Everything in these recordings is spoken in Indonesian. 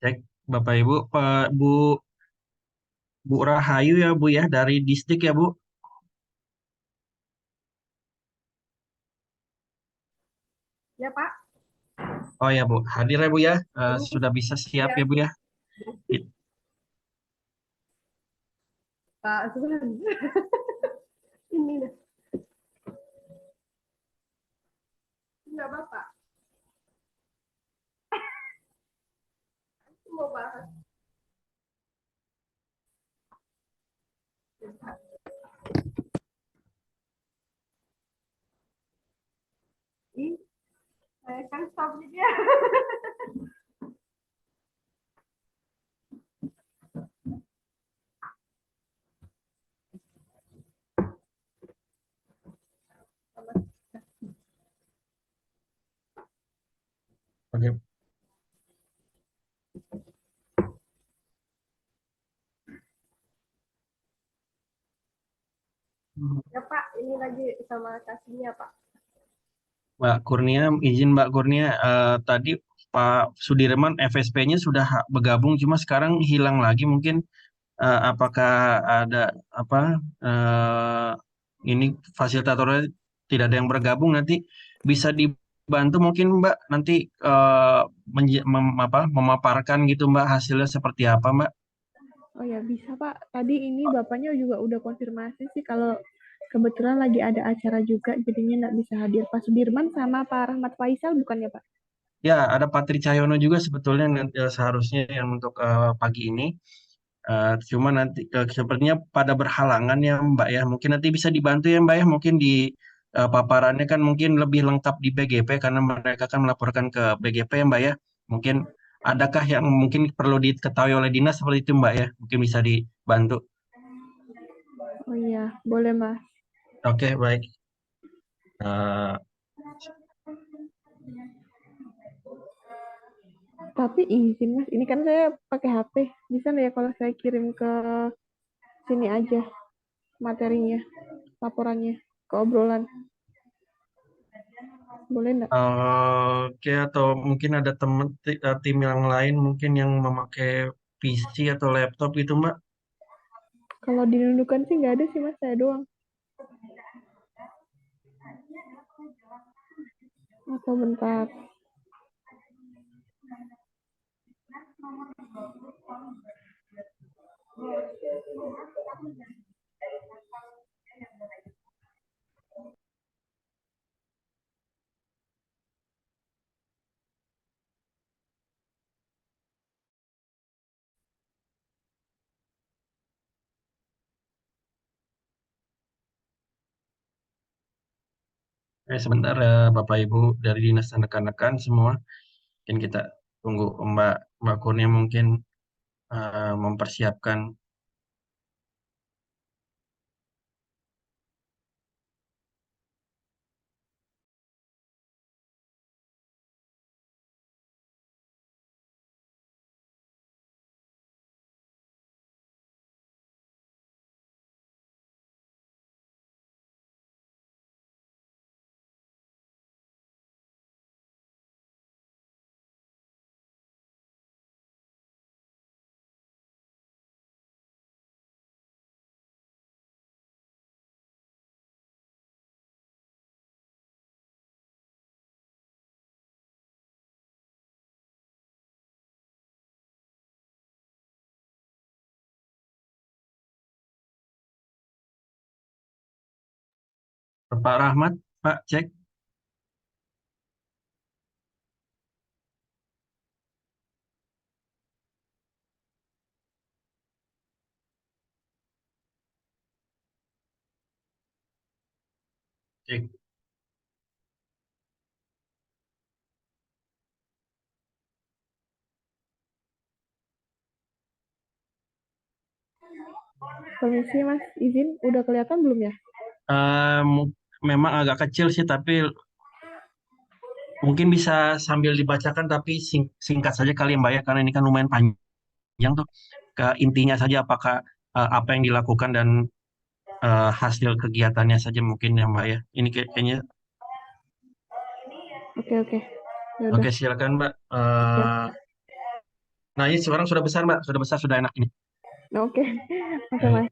Cek Bapak Ibu, Bu Bu Rahayu ya Bu ya dari Distrik ya Bu. Ya Pak, Oh ya Bu, hadir ya Bu ya. ini Sudah bisa siap ya ya Bu ya. I- Pak Zuhan. Ini dah, nggak Bapak. Mau bahas. Ih, saya kan stop dia. Oke. Ya Pak, ini lagi sama kasihnya Pak. Mbak Kurnia, izin Mbak Kurnia, tadi Pak Sudirman FSP-nya sudah bergabung, cuma sekarang hilang lagi. Mungkin apakah ada apa ini fasilitatornya tidak ada yang bergabung, nanti bisa dibantu mungkin Mbak nanti memaparkan gitu Mbak hasilnya seperti apa Mbak. Oh ya bisa Pak. Tadi ini bapaknya juga udah konfirmasi sih kalau kebetulan lagi ada acara juga, jadinya nggak bisa hadir. Pak Sudirman sama Pak Rahmat Faisal bukan ya Pak? Ya, ada Patri Cahyono juga sebetulnya seharusnya yang untuk pagi ini. Cuma nanti sepertinya pada berhalangan ya Mbak ya. Mungkin nanti bisa dibantu ya Mbak ya. Mungkin di paparannya kan mungkin lebih lengkap di BGP karena mereka kan melaporkan ke BGP ya Mbak ya. Mungkin adakah yang mungkin perlu diketahui oleh dinas seperti itu Mbak ya. Mungkin bisa dibantu. Oh iya, boleh Mas. Oke, baik. Eh, Tapi izin Mas, ini kan saya pakai HP. Bisa nggak ya kalau saya kirim ke sini aja materinya, laporannya, ke obrolan? Boleh nggak? oke, atau mungkin ada tim yang lain mungkin yang memakai PC atau laptop gitu Mbak. Kalau didudukan sih nggak ada sih Mas, saya doang. Atau bentar. Sebentar Bapak Ibu dari dinas dan rekan-rekan semua. Mungkin kita tunggu Mbak Mbak Kurnia mungkin mempersiapkan. Pak Rahmat, Pak cek. Cek. Permisi Mas, izin udah kelihatan belum ya? Eh, mu- Memang agak kecil sih, tapi mungkin bisa sambil dibacakan, tapi singkat saja kali ya Mbak ya, karena ini kan lumayan panjang tuh. Ke intinya saja apakah apa yang dilakukan dan hasil kegiatannya saja mungkin ya Mbak ya. Ini kayaknya. Oke oke, ya udah Oke, silakan Mbak. siap. Nah, ini sekarang sudah besar, Mbak. Sudah besar, sudah enak ini. Nah, oke, oke Eh, Mas.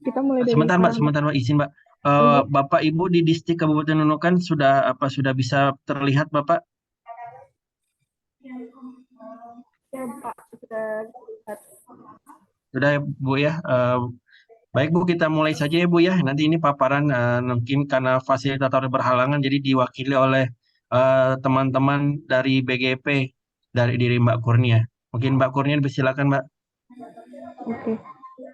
Kita mulai dari Sebentar, Mbak, izin, Mbak. Ibu. Bapak Ibu di distrik Kabupaten Nunukan sudah bisa terlihat, Bapak? Ya, Pak, sudah lihat. Sudah ya, Bu ya. Baik Bu, kita mulai saja ya Bu ya. Nanti ini paparan mungkin karena fasilitator berhalangan, jadi diwakili oleh teman-teman dari BGP dari diri Mbak Kurnia. Mungkin Mbak Kurnia silakan Mbak. Oke.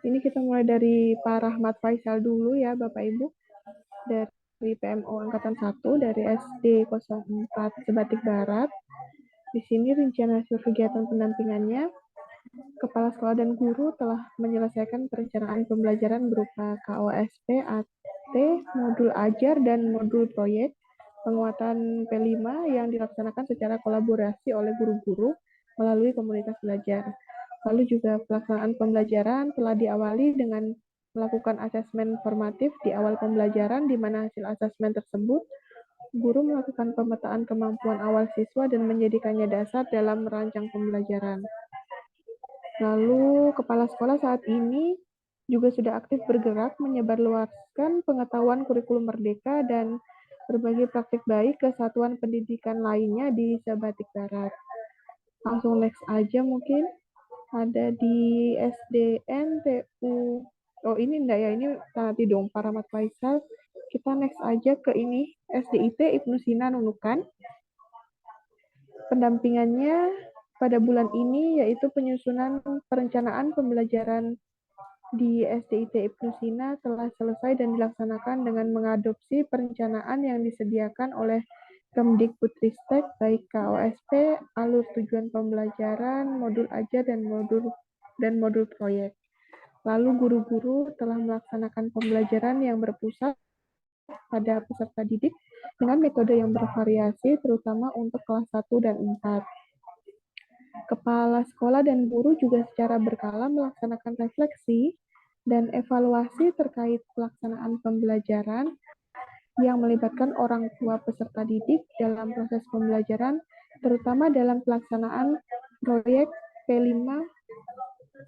Ini kita mulai dari Pak Rahmat Faisal dulu ya, Bapak Ibu. Dari PMO Angkatan 1, dari SD 04 Sebatik Barat. Di sini rincian hasil kegiatan pendampingannya, Kepala Sekolah dan Guru telah menyelesaikan perencanaan pembelajaran berupa KOSP, AT, modul ajar, dan modul proyek, penguatan P5 yang dilaksanakan secara kolaborasi oleh guru-guru melalui komunitas belajar. Lalu juga pelaksanaan pembelajaran telah diawali dengan melakukan asesmen formatif di awal pembelajaran, di mana hasil asesmen tersebut guru melakukan pemetaan kemampuan awal siswa dan menjadikannya dasar dalam merancang pembelajaran. Lalu, kepala sekolah saat ini juga sudah aktif bergerak menyebarluaskan pengetahuan kurikulum merdeka dan berbagai praktik baik ke satuan pendidikan lainnya di Sebatik Barat. Langsung next aja mungkin. Ada di SDN TU. Oh ini enggak ya, ini nanti dong Pak Rahmat Faisal. Kita next aja ke ini, SDIT Ibnu Sina Nunukan. Pendampingannya pada bulan ini yaitu penyusunan perencanaan pembelajaran di SDIT Ibnu Sina telah selesai dan dilaksanakan dengan mengadopsi perencanaan yang disediakan oleh Kemdikbudristek baik KOSP, alur tujuan pembelajaran, modul ajar dan modul proyek. Lalu guru-guru telah melaksanakan pembelajaran yang berpusat pada peserta didik dengan metode yang bervariasi terutama untuk kelas 1 dan 4. Kepala sekolah dan guru juga secara berkala melaksanakan refleksi dan evaluasi terkait pelaksanaan pembelajaran yang melibatkan orang tua peserta didik dalam proses pembelajaran, terutama dalam pelaksanaan proyek P5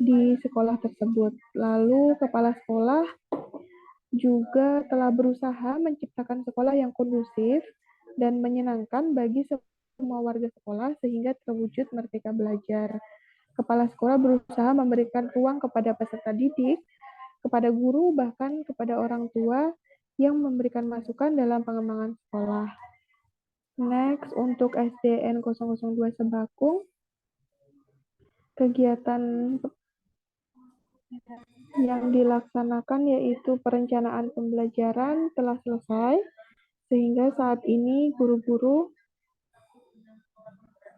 di sekolah tersebut. Lalu, kepala sekolah juga telah berusaha menciptakan sekolah yang kondusif dan menyenangkan bagi semua warga sekolah sehingga terwujud merdeka belajar. Kepala sekolah berusaha memberikan ruang kepada peserta didik, kepada guru, bahkan kepada orang tua yang memberikan masukan dalam pengembangan sekolah. Next, untuk SDN 002 Sebakung, kegiatan yang dilaksanakan yaitu perencanaan pembelajaran telah selesai, sehingga saat ini guru-guru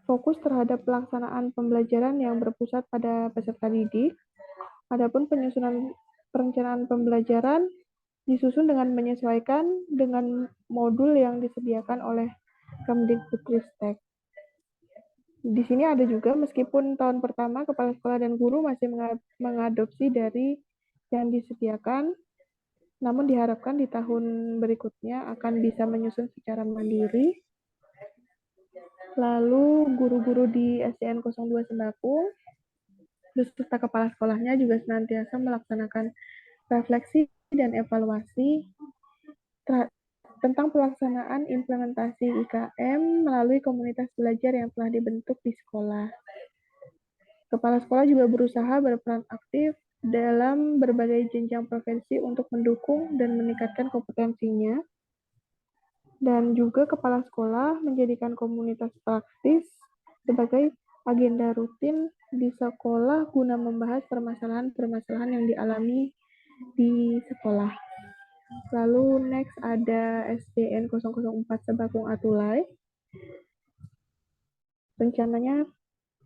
fokus terhadap pelaksanaan pembelajaran yang berpusat pada peserta didik. Adapun penyusunan perencanaan pembelajaran disusun dengan menyesuaikan dengan modul yang disediakan oleh Kemdikbudristek. Di sini ada juga, meskipun tahun pertama kepala sekolah dan guru masih mengadopsi dari yang disediakan, namun diharapkan di tahun berikutnya akan bisa menyusun secara mandiri. Lalu guru-guru di SDN 02 Sembakung beserta kepala sekolahnya juga senantiasa melaksanakan refleksi dan evaluasi tentang pelaksanaan implementasi IKM melalui komunitas belajar yang telah dibentuk di sekolah. Kepala sekolah juga berusaha berperan aktif dalam berbagai jenjang profesi untuk mendukung dan meningkatkan kompetensinya. Dan juga kepala sekolah menjadikan komunitas praktis sebagai agenda rutin di sekolah guna membahas permasalahan-permasalahan yang dialami di sekolah. Lalu next ada SDN 004 Sebakung Atulai. Rencananya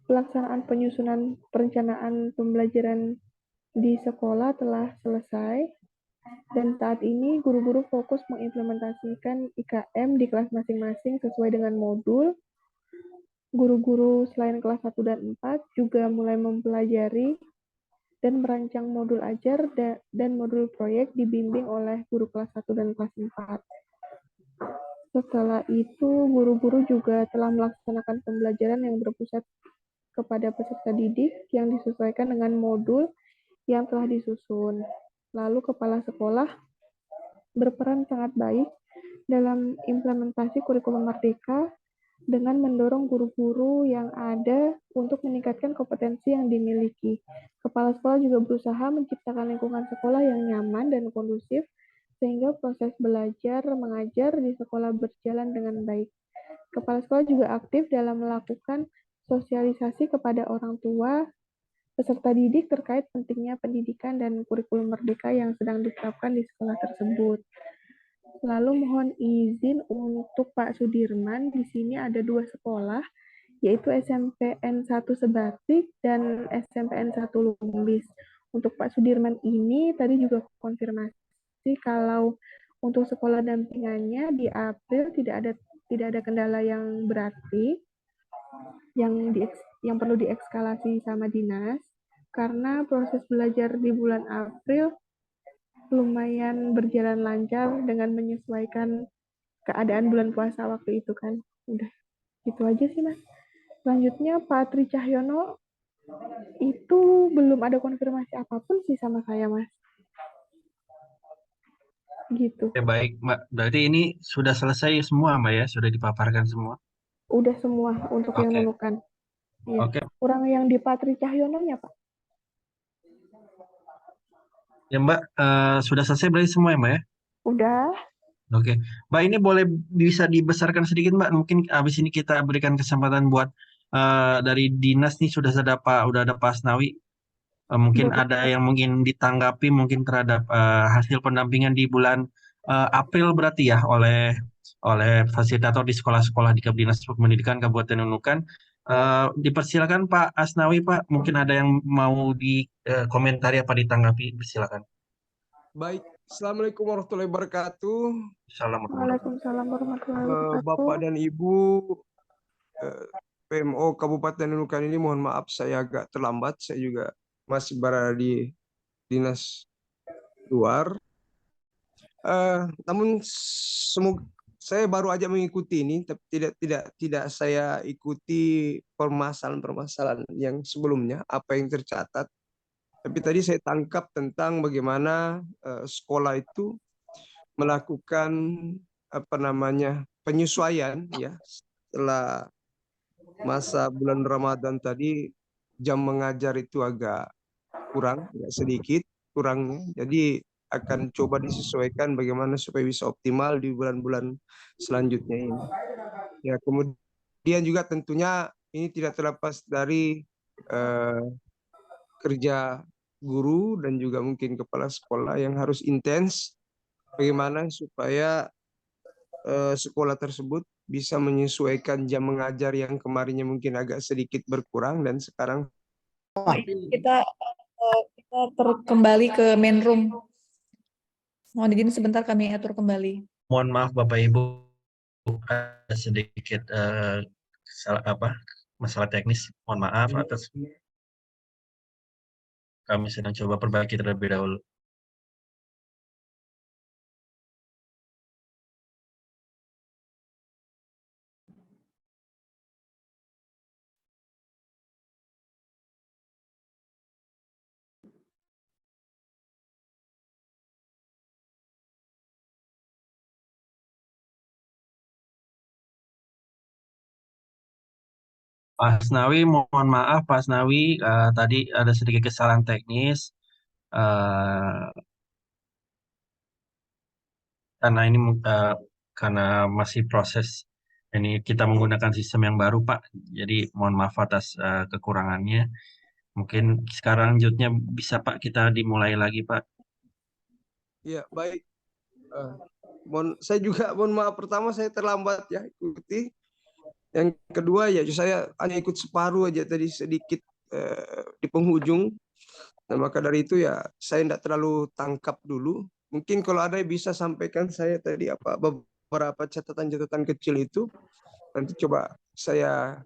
pelaksanaan penyusunan perencanaan pembelajaran di sekolah telah selesai dan saat ini guru-guru fokus mengimplementasikan IKM di kelas masing-masing sesuai dengan modul. Guru-guru selain kelas 1 dan 4 juga mulai mempelajari dan merancang modul ajar dan modul proyek dibimbing oleh guru kelas 1 dan kelas 4. Setelah itu, guru-guru juga telah melaksanakan pembelajaran yang berpusat kepada peserta didik yang disesuaikan dengan modul yang telah disusun. Lalu kepala sekolah berperan sangat baik dalam implementasi kurikulum Merdeka dengan mendorong guru-guru yang ada untuk meningkatkan kompetensi yang dimiliki. Kepala sekolah juga berusaha menciptakan lingkungan sekolah yang nyaman dan kondusif sehingga proses belajar mengajar di sekolah berjalan dengan baik. Kepala sekolah juga aktif dalam melakukan sosialisasi kepada orang tua, peserta didik terkait pentingnya pendidikan dan kurikulum merdeka yang sedang diterapkan di sekolah tersebut. Lalu mohon izin untuk Pak Sudirman, di sini ada dua sekolah, yaitu SMPN 1 Sebatik dan SMPN 1 Lumbis. Untuk Pak Sudirman ini tadi juga konfirmasi kalau untuk sekolah dampingannya di April tidak ada kendala yang berarti yang perlu diekskalasi sama dinas karena proses belajar di bulan April lumayan berjalan lancar dengan menyesuaikan keadaan bulan puasa waktu itu kan. Udah gitu aja sih Mas. Selanjutnya Pak Tri Cahyono itu belum ada konfirmasi apapun sih sama saya Mas. Gitu. Oke, baik, Mbak. Berarti ini sudah selesai semua, Mbak ya? Sudah dipaparkan semua? Udah semua untuk yang Oke, nunukan. Iya. oke. Kurang yang di Pak Tri Cahyono-nya Pak. Ya, Mbak, sudah selesai berarti semua ya, Mbak ya? Udah. Oke. Mbak, ini boleh bisa dibesarkan sedikit, Mbak. Mungkin habis ini kita berikan kesempatan buat dari dinas nih udah ada Pak Asnawi. Mungkin Boleh. ada yang mungkin ditanggapi mungkin terhadap hasil pendampingan di bulan April berarti ya oleh fasilitator di sekolah-sekolah di Dinas Pendidikan Kabupaten Nunukan. Dipersilakan Pak Asnawi, Pak. Mungkin ada yang mau dikomentari apa ditanggapi, silakan. Baik, Assalamualaikum warahmatullahi wabarakatuh. Assalamualaikum. Waalaikumsalam warahmatullahi wabarakatuh. Bapak dan Ibu PMO Kabupaten Nunukan ini mohon maaf saya agak terlambat. Saya juga masih berada di dinas luar. Namun semoga saya baru aja mengikuti ini, tapi tidak saya ikuti permasalahan-permasalahan yang sebelumnya apa yang tercatat. Tapi tadi saya tangkap tentang bagaimana sekolah itu melakukan penyesuaian ya setelah masa bulan Ramadan tadi jam mengajar itu agak kurang, agak sedikit kurangnya. Jadi akan coba disesuaikan bagaimana supaya bisa optimal di bulan-bulan selanjutnya ini. Ya, kemudian juga tentunya ini tidak terlepas dari kerja guru dan juga mungkin kepala sekolah yang harus intens bagaimana supaya sekolah tersebut bisa menyesuaikan jam mengajar yang kemarinnya mungkin agak sedikit berkurang dan sekarang kita kembali ke main room. Mohon izin sebentar kami atur kembali. Mohon maaf Bapak Ibu, ada sedikit masalah teknis. Mohon maaf atas kami sedang coba perbaiki terlebih dahulu. Pak Asnawi, mohon maaf Pak Asnawi, tadi ada sedikit kesalahan teknis. Karena ini karena masih proses ini kita menggunakan sistem yang baru Pak. Jadi mohon maaf atas kekurangannya. Mungkin sekarang lanjutnya bisa Pak kita dimulai lagi Pak. ya baik. Saya juga mohon maaf, pertama saya terlambat ya ikuti. Yang kedua ya saya hanya ikut separuh aja tadi sedikit di penghujung. Nah, maka dari itu ya saya tidak terlalu tangkap dulu. Mungkin kalau ada yang bisa sampaikan saya tadi beberapa catatan-catatan kecil itu nanti coba saya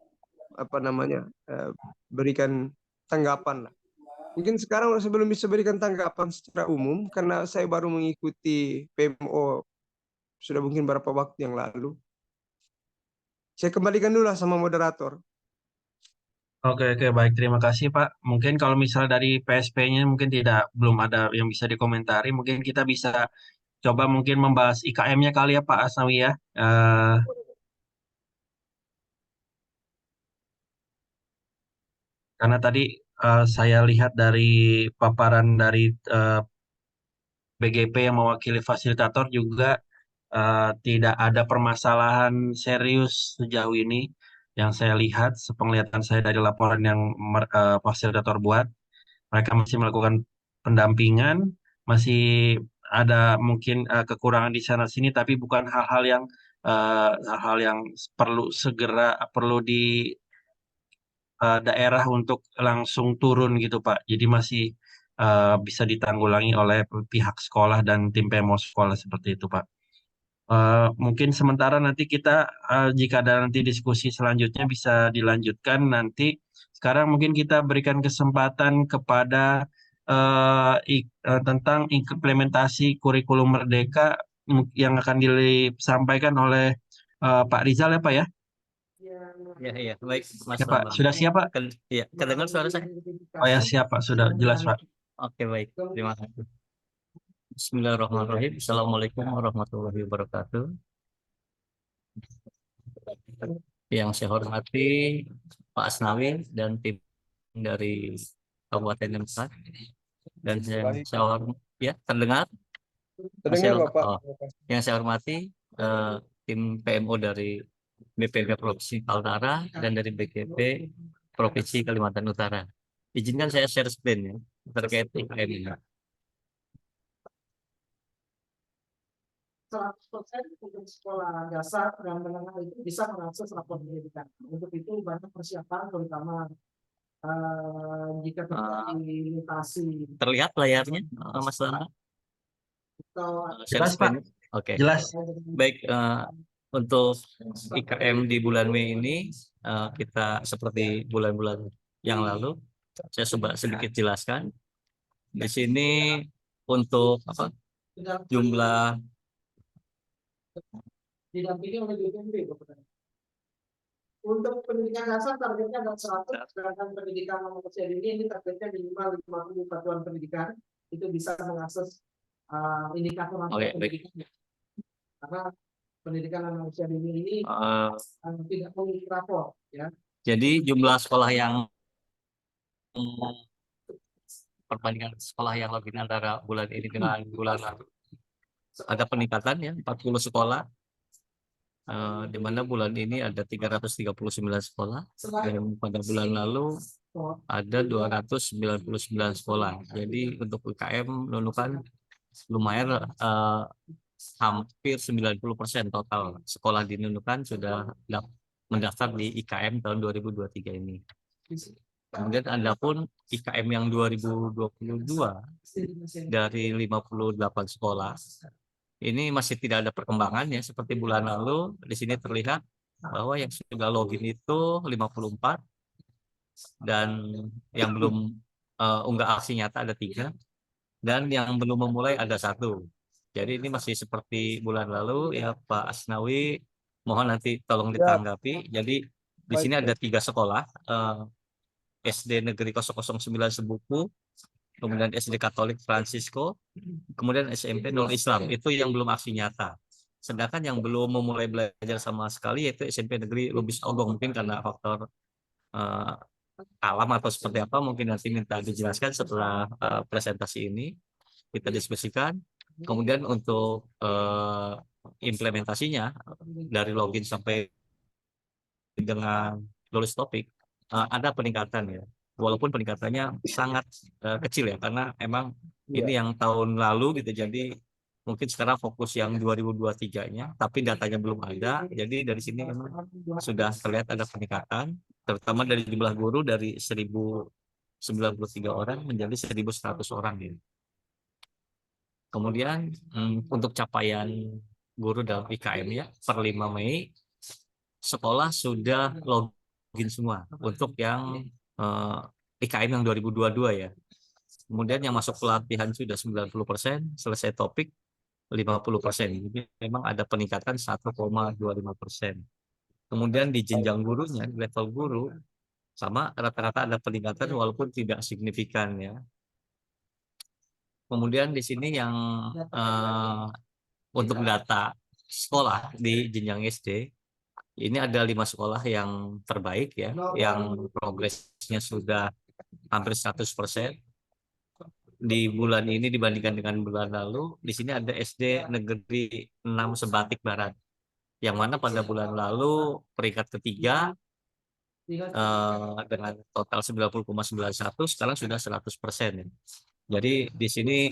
berikan tanggapan lah. Mungkin sekarang saya belum bisa berikan tanggapan secara umum karena saya baru mengikuti PMO sudah mungkin beberapa waktu yang lalu. Saya kembalikan dulu lah sama moderator. Oke, oke, baik. Terima kasih, Pak. Mungkin kalau misal dari PSP-nya mungkin belum ada yang bisa dikomentari. Mungkin kita bisa coba mungkin membahas IKM-nya kali ya, Pak Asnawi ya. Karena tadi saya lihat dari paparan dari eh, BGP yang mewakili fasilitator juga tidak ada permasalahan serius sejauh ini yang saya lihat, sepenglihatan saya dari laporan yang fasilitator buat. Mereka masih melakukan pendampingan, masih ada mungkin kekurangan di sana sini, tapi bukan hal-hal yang perlu di daerah untuk langsung turun gitu Pak. Jadi masih bisa ditanggulangi oleh pihak sekolah dan tim PMO sekolah seperti itu Pak. Mungkin sementara nanti kita jika ada nanti diskusi selanjutnya bisa dilanjutkan nanti. Sekarang mungkin kita berikan kesempatan kepada tentang implementasi kurikulum Merdeka yang akan disampaikan oleh Pak Rizal ya Pak ya. Ya, iya, baik, Mas Ya Pak, Bambang. sudah siap Pak? Iya, kedengar suara saya? Oh ya siap Pak, sudah jelas Pak. Oke, baik. Terima kasih. Bismillahirrahmanirrahim. Assalamualaikum warahmatullahi wabarakatuh. Yang saya hormati Pak Asnawi dan tim dari Kabupaten Demsak, dan saya hormati, ya, terdengar? Terdengar Bapak. Oh, yang saya hormati tim PMO dari BPK Provinsi Kaltara dan dari BGP Provinsi Kalimantan Utara. Izinkan saya share screen ya terkait IKM ini. 100% untuk sekolah dasar dan menengah itu bisa mengakses rapor pendidikan. Untuk itu banyak persiapan, terutama jika terjadi mutasi. Terlihat layarnya, Mas Lana? Share Jelas Pak. screen. Oke. Jelas. Baik, untuk IKM di bulan Mei ini kita seperti bulan-bulan yang lalu, saya coba sedikit jelaskan. Di sini untuk jumlah didampingi oleh BPMP. Untuk pendidikan dasar targetnya ada 100, sedangkan pendidikan manusia ini targetnya minimal 50 satuan pendidikan itu bisa mengakses indikator pendidikan. Karena pendidikan manusia ini tidak memiliki rapor, ya. Jadi jumlah sekolah yang perbandingan sekolah yang login antara bulan ini dengan bulan lalu ada peningkatan ya, 40 sekolah, di mana bulan ini ada 339 sekolah dan pada bulan lalu ada 299 sekolah. Jadi untuk UKM Nunukan lumayan, hampir 90% total sekolah di Nunukan sudah mendaftar di IKM tahun 2023 ini. Kemudian ada pun IKM yang 2022 dari 58 sekolah ini masih tidak ada perkembangan ya, seperti bulan lalu. Di sini terlihat bahwa yang sudah login itu 54 dan yang belum unggah aksi nyata ada 3 dan yang belum memulai ada 1. Jadi ini masih seperti bulan lalu ya Pak Asnawi, mohon nanti tolong ditanggapi. Jadi di sini ada 3 sekolah, SD Negeri 009 Sebuku, kemudian SD Katolik Francisco, kemudian SMP Nurul Islam, itu yang belum aksi nyata. Sedangkan yang belum memulai belajar sama sekali yaitu SMP Negeri Lubis Ogong, mungkin karena faktor alam atau seperti apa, mungkin nanti minta dijelaskan setelah presentasi ini kita diskusikan. Kemudian untuk implementasinya dari login sampai dengan lulus topik ada peningkatan ya, walaupun peningkatannya sangat kecil ya, karena emang ini yang tahun lalu gitu, jadi mungkin sekarang fokus yang 2023-nya, tapi datanya belum ada. Jadi dari sini memang sudah terlihat ada peningkatan, terutama dari jumlah guru dari 1.093 orang menjadi 1.100 orang ya. Kemudian untuk capaian guru dalam IKM ya, per 5 Mei sekolah sudah login semua untuk yang IKM yang 2022 ya. Kemudian yang masuk pelatihan sudah 90%, selesai topik 50%. Jadi memang ada peningkatan 1,25%. Kemudian di jenjang gurunya, level guru, sama rata-rata ada peningkatan walaupun tidak signifikan ya. Kemudian di sini yang untuk data sekolah di jenjang SD, ini ada 5 sekolah yang terbaik ya, yang progresnya sudah hampir 100%. Di bulan ini dibandingkan dengan bulan lalu, di sini ada SD Negeri 6 Sebatik Barat, yang mana pada bulan lalu peringkat ketiga dengan total 90,91, sekarang sudah 100%. Jadi di sini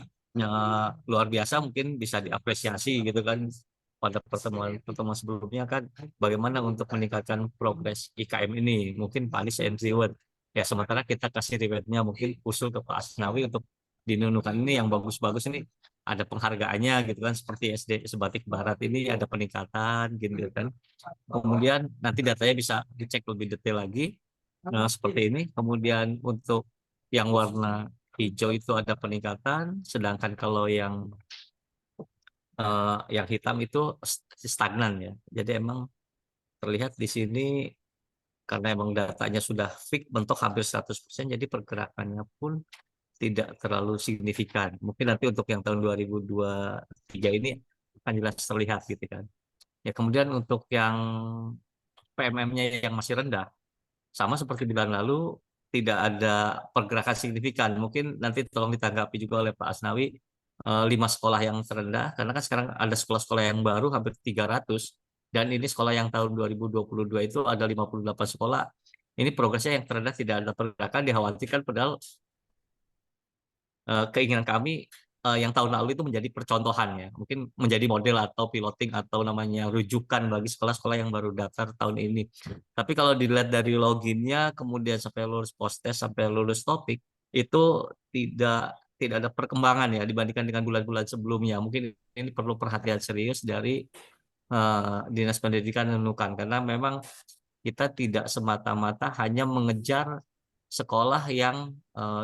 luar biasa, mungkin bisa diapresiasi gitu kan. Pada pertemuan sebelumnya kan bagaimana untuk meningkatkan progres IKM ini, mungkin Panis and Reward. Ya sementara kita kasih rewardnya mungkin usul ke Pak Asnawi untuk dinunukan ini yang bagus-bagus ini ada penghargaannya gitu kan, seperti SD Sebatik Barat ini ada peningkatan gitu kan. Kemudian nanti datanya bisa dicek lebih detail lagi. Nah, seperti ini. Kemudian untuk yang warna hijau itu ada peningkatan, sedangkan kalau yang hitam itu stagnan ya. Jadi emang terlihat di sini karena emang datanya sudah fix bentuk hampir 100%, jadi pergerakannya pun tidak terlalu signifikan. Mungkin nanti untuk yang tahun 2023 ini akan jelas terlihat gitu kan. Ya kemudian untuk yang PMM-nya yang masih rendah, sama seperti bulan lalu, tidak ada pergerakan signifikan. Mungkin nanti tolong ditanggapi juga oleh Pak Asnawi, 5 sekolah yang terendah, karena kan sekarang ada sekolah-sekolah yang baru hampir 300, dan ini sekolah yang tahun 2022 itu ada 58 sekolah. Ini progresnya yang terendah tidak ada pergerakan, dikhawatirkan, padahal keinginan kami yang tahun lalu itu menjadi percontohan ya, mungkin menjadi model atau piloting atau namanya rujukan bagi sekolah-sekolah yang baru daftar tahun ini. Tapi kalau dilihat dari loginnya, kemudian sampai lulus post-test, sampai lulus topik, itu tidak ada perkembangan ya dibandingkan dengan bulan-bulan sebelumnya. Mungkin ini perlu perhatian serius dari Dinas Pendidikan Nunukan, karena memang kita tidak semata-mata hanya mengejar sekolah yang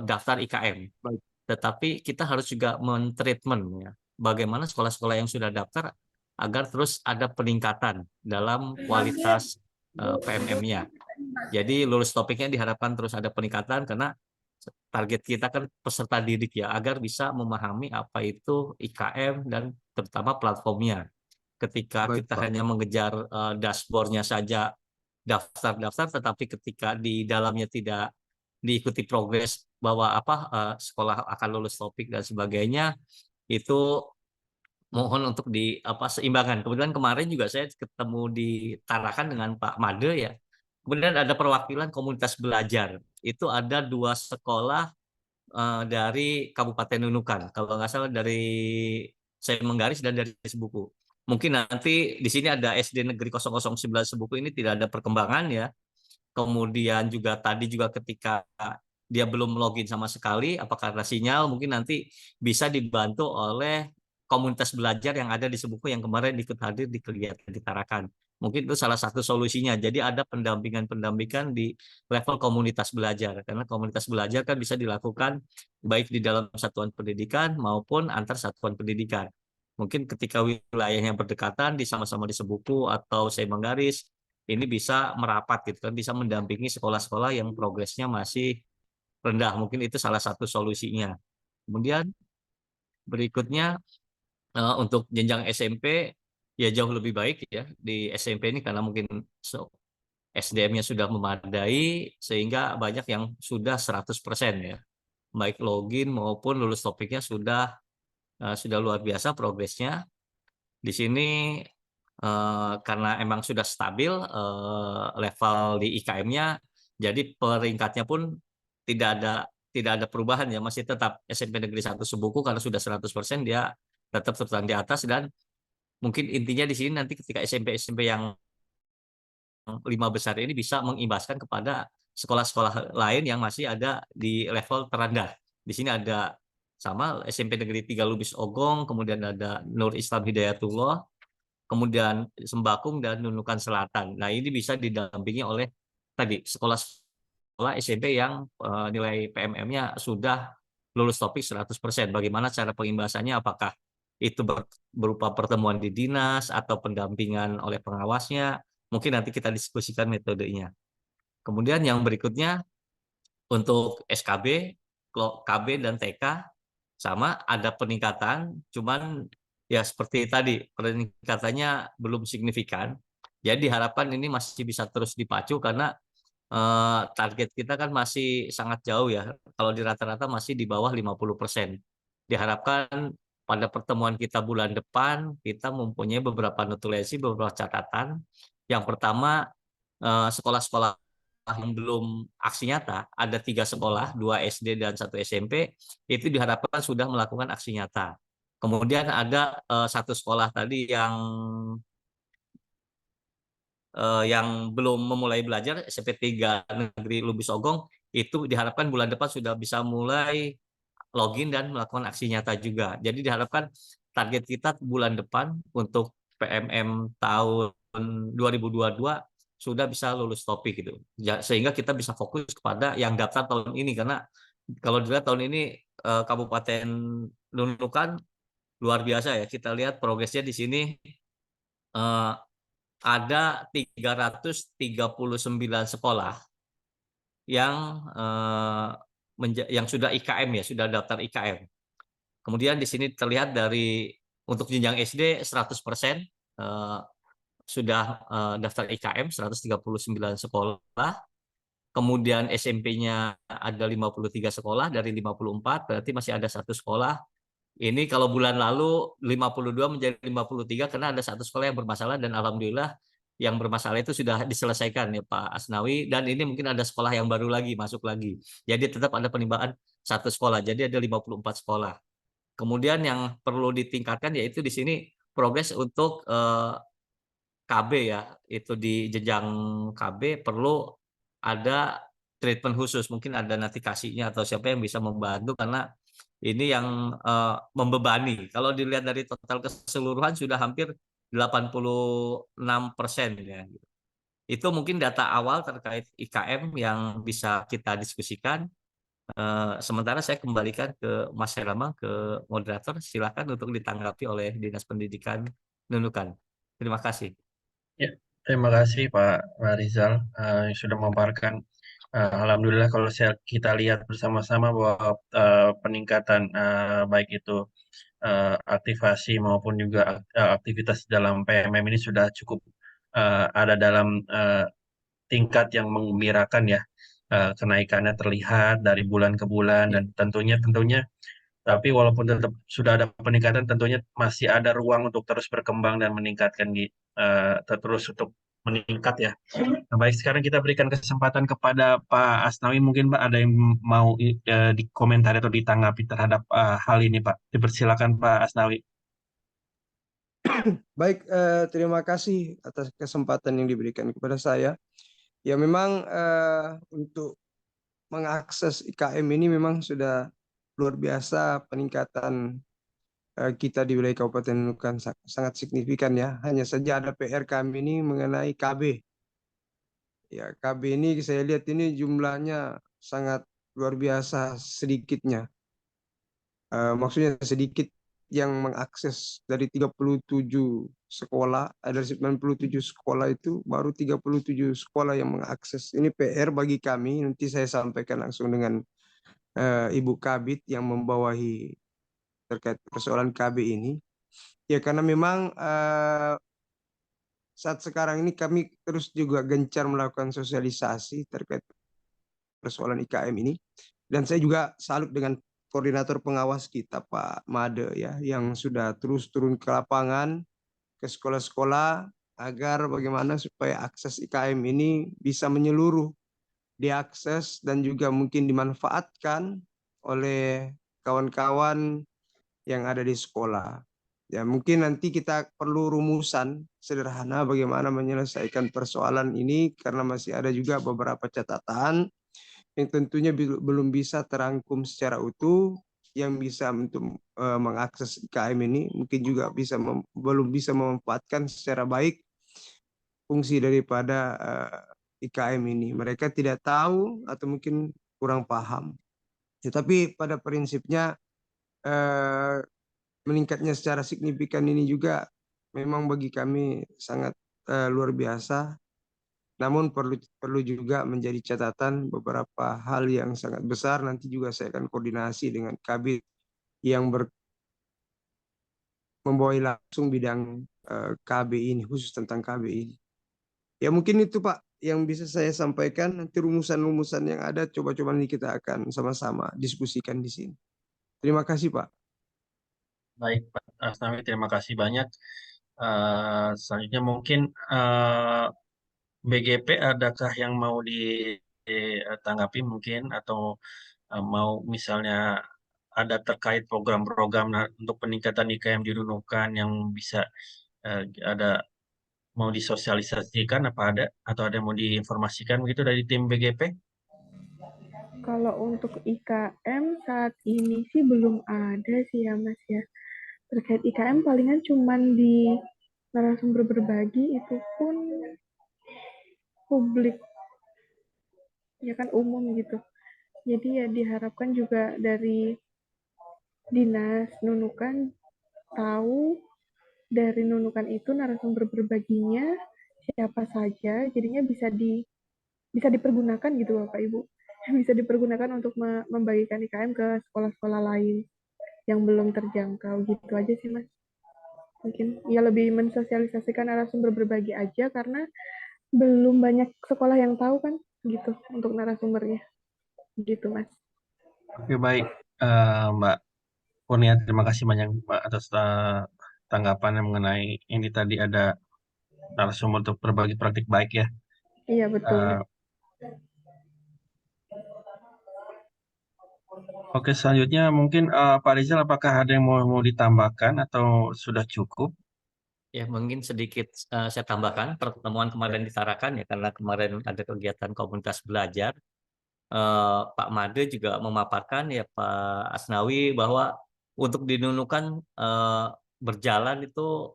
daftar IKM. Tetapi kita harus juga men-treatment ya, bagaimana sekolah-sekolah yang sudah daftar agar terus ada peningkatan dalam kualitas PMM-nya. Jadi lulus topiknya diharapkan terus ada peningkatan, karena target kita kan peserta didik ya, agar bisa memahami apa itu IKM dan terutama platformnya. Ketika Baik, kita Pak. hanya mengejar dashboard-nya saja, daftar-daftar, tetapi ketika di dalamnya tidak diikuti progres bahwa sekolah akan lulus topik dan sebagainya, itu mohon untuk seimbangkan. Kemudian kemarin juga saya ketemu di Tarakan dengan Pak Made ya. Kemudian ada perwakilan komunitas belajar. Itu ada 2 sekolah dari Kabupaten Nunukan. Kalau nggak salah dari saya Menggaris dan dari Sebuku. Mungkin nanti di sini ada SD Negeri 009 Sebuku, ini tidak ada perkembangan ya. Kemudian juga tadi juga ketika dia belum login sama sekali, apakah karena sinyal, mungkin nanti bisa dibantu oleh komunitas belajar yang ada di Sebuku yang kemarin ikut hadir di kegiatan di Tarakan. Mungkin itu salah satu solusinya. Jadi ada pendampingan di level komunitas belajar. Karena komunitas belajar kan bisa dilakukan baik di dalam satuan pendidikan maupun antar satuan pendidikan. Mungkin ketika wilayahnya berdekatan, sama-sama di Sebuku atau saya Menggaris, ini bisa merapat gitu kan, bisa mendampingi sekolah-sekolah yang progresnya masih rendah. Mungkin itu salah satu solusinya. Kemudian berikutnya untuk jenjang SMP ya jauh lebih baik ya di SMP ini, karena mungkin SDM-nya sudah memadai sehingga banyak yang sudah 100% ya. Baik login maupun lulus topiknya sudah luar biasa progresnya. Di sini karena emang sudah stabil level di IKM-nya, jadi peringkatnya pun tidak ada perubahan ya, masih tetap SMP Negeri 1 Sebuku karena sudah 100% dia tetap terus di atas. Dan mungkin intinya di sini nanti ketika SMP yang 5 besar ini bisa mengimbaskan kepada sekolah-sekolah lain yang masih ada di level terendah. Di sini ada sama SMP Negeri 3 Lubis Ogong, kemudian ada Nur Islam Hidayatullah, kemudian Sembakung dan Nunukan Selatan. Nah, ini bisa didampingi oleh tadi sekolah SMP yang nilai PMM-nya sudah lulus topik 100%. Bagaimana cara pengimbasannya? Apakah itu berupa pertemuan di dinas atau pendampingan oleh pengawasnya? Mungkin nanti kita diskusikan metodenya. Kemudian yang berikutnya untuk SKB, KB dan TK sama ada peningkatan, cuman ya seperti tadi peningkatannya belum signifikan. Jadi diharapkan ini masih bisa terus dipacu karena target kita kan masih sangat jauh ya. Kalau di rata-rata masih di bawah 50%. Diharapkan pada pertemuan kita bulan depan kita mempunyai beberapa notulasi, beberapa catatan. Yang pertama, sekolah-sekolah yang belum aksi nyata, ada 3 sekolah, 2 SD dan 1 SMP, itu diharapkan sudah melakukan aksi nyata. Kemudian ada 1 sekolah tadi yang belum memulai belajar, SMP 3 Negeri Lubis Ogong, itu diharapkan bulan depan sudah bisa mulai login dan melakukan aksi nyata juga. Jadi diharapkan target kita bulan depan untuk PMM tahun 2022 sudah bisa lulus topik gitu. Sehingga kita bisa fokus kepada yang daftar tahun ini, karena kalau dilihat tahun ini Kabupaten Nunukan luar biasa ya. Kita lihat progresnya di sini eh, ada 339 sekolah yang yang sudah IKM ya, sudah daftar IKM. Kemudian di sini terlihat dari untuk jenjang SD 100% sudah daftar IKM 139 sekolah. Kemudian SMP-nya ada 53 sekolah dari 54, berarti masih ada 1 sekolah. Ini kalau bulan lalu 52 menjadi 53 karena ada 1 sekolah yang bermasalah, dan alhamdulillah yang bermasalah itu sudah diselesaikan ya Pak Asnawi, dan ini mungkin ada sekolah yang baru lagi masuk lagi. Jadi tetap ada penimbangan 1 sekolah. Jadi ada 54 sekolah. Kemudian yang perlu ditingkatkan yaitu di sini progres untuk KB ya. Itu di jenjang KB perlu ada treatment khusus. Mungkin ada nanti kasihnya atau siapa yang bisa membantu, karena ini yang membebani. Kalau dilihat dari total keseluruhan sudah hampir 86% ya. Itu mungkin data awal terkait IKM yang bisa kita diskusikan. Sementara saya kembalikan ke Mas Herlambang, ke moderator. Silakan untuk ditanggapi oleh Dinas Pendidikan Nunukan. Terima kasih. Ya, terima kasih Pak Rizal yang sudah memaparkan. Alhamdulillah kalau kita lihat bersama-sama bahwa peningkatan baik itu aktivasi maupun juga aktivitas dalam PMM ini sudah cukup ada dalam tingkat yang menggembirakan ya. Kenaikannya terlihat dari bulan ke bulan, dan tentunya tapi walaupun tetap sudah ada peningkatan, tentunya masih ada ruang untuk terus berkembang dan meningkatkan terus untuk meningkat ya. Nah, baik, sekarang kita berikan kesempatan kepada Pak Asnawi. Mungkin Pak ada yang mau dikomentari atau ditanggapi terhadap hal ini Pak. Dipersilakan Pak Asnawi. Baik, terima kasih atas kesempatan yang diberikan kepada saya. Ya memang untuk mengakses IKM ini memang sudah luar biasa peningkatan kita di wilayah Kabupaten Nunukan sangat signifikan ya. Hanya saja ada PR kami ini mengenai KB. Ya, KB ini saya lihat ini jumlahnya sangat luar biasa sedikitnya. Maksudnya sedikit yang mengakses. Dari 37 sekolah, ada 97 sekolah itu baru 37 sekolah yang mengakses. Ini PR bagi kami, nanti saya sampaikan langsung dengan Ibu Kabid yang membawahi terkait persoalan KB ini. Ya karena memang saat sekarang ini kami terus juga gencar melakukan sosialisasi terkait persoalan IKM ini. Dan saya juga salut dengan koordinator pengawas kita Pak Made ya, yang sudah terus turun ke lapangan, ke sekolah-sekolah, agar bagaimana supaya akses IKM ini bisa menyeluruh, diakses dan juga mungkin dimanfaatkan oleh kawan-kawan yang ada di sekolah. Ya mungkin nanti kita perlu rumusan sederhana bagaimana menyelesaikan persoalan ini, karena masih ada juga beberapa catatan yang tentunya belum bisa terangkum secara utuh, yang bisa untuk mengakses IKM ini mungkin juga belum bisa memanfaatkan secara baik fungsi daripada IKM ini. Mereka tidak tahu atau mungkin kurang paham. Tetapi pada prinsipnya meningkatnya secara signifikan ini juga memang bagi kami sangat luar biasa. Namun perlu juga menjadi catatan beberapa hal yang sangat besar. Nanti juga saya akan koordinasi dengan Kabid yang membawahi langsung bidang KB ini, khusus tentang KB ini. Ya mungkin itu Pak yang bisa saya sampaikan. Nanti rumusan-rumusan yang ada coba-coba ini kita akan sama-sama diskusikan di sini. Terima kasih Pak. Baik, Pak Asnawi, terima kasih banyak. Selanjutnya mungkin BGP, adakah yang mau ditanggapi mungkin, atau mau misalnya ada terkait program-program untuk peningkatan IKM di Nunukan yang bisa ada mau disosialisasikan, apa ada, atau ada yang mau diinformasikan begitu dari tim BGP? Kalau untuk IKM saat ini sih belum ada sih ya Mas ya. Terkait IKM palingan cuman di narasumber berbagi, itu pun publik, ya kan, umum gitu. Jadi ya diharapkan juga dari Dinas Nunukan tahu dari Nunukan itu narasumber berbaginya siapa saja, jadinya bisa dipergunakan gitu Bapak Ibu. Bisa dipergunakan untuk membagikan IKM ke sekolah-sekolah lain yang belum terjangkau, gitu aja sih Mas. Mungkin ya lebih mensosialisasikan narasumber berbagi aja, karena belum banyak sekolah yang tahu kan gitu untuk narasumbernya, gitu Mas. Oke, baik. Mbak Kurnia, terima kasih banyak Mbak atas tanggapannya mengenai ini tadi, ada narasumber untuk berbagi praktik baik ya. Iya betul Eh, Mas. Oke, selanjutnya mungkin Pak Rizal, apakah ada yang mau ditambahkan atau sudah cukup? Ya, mungkin sedikit saya tambahkan pertemuan kemarin di Tarakan ya, karena kemarin ada kegiatan komunitas belajar. Pak Made juga memaparkan ya Pak Asnawi bahwa untuk di Nunukan berjalan itu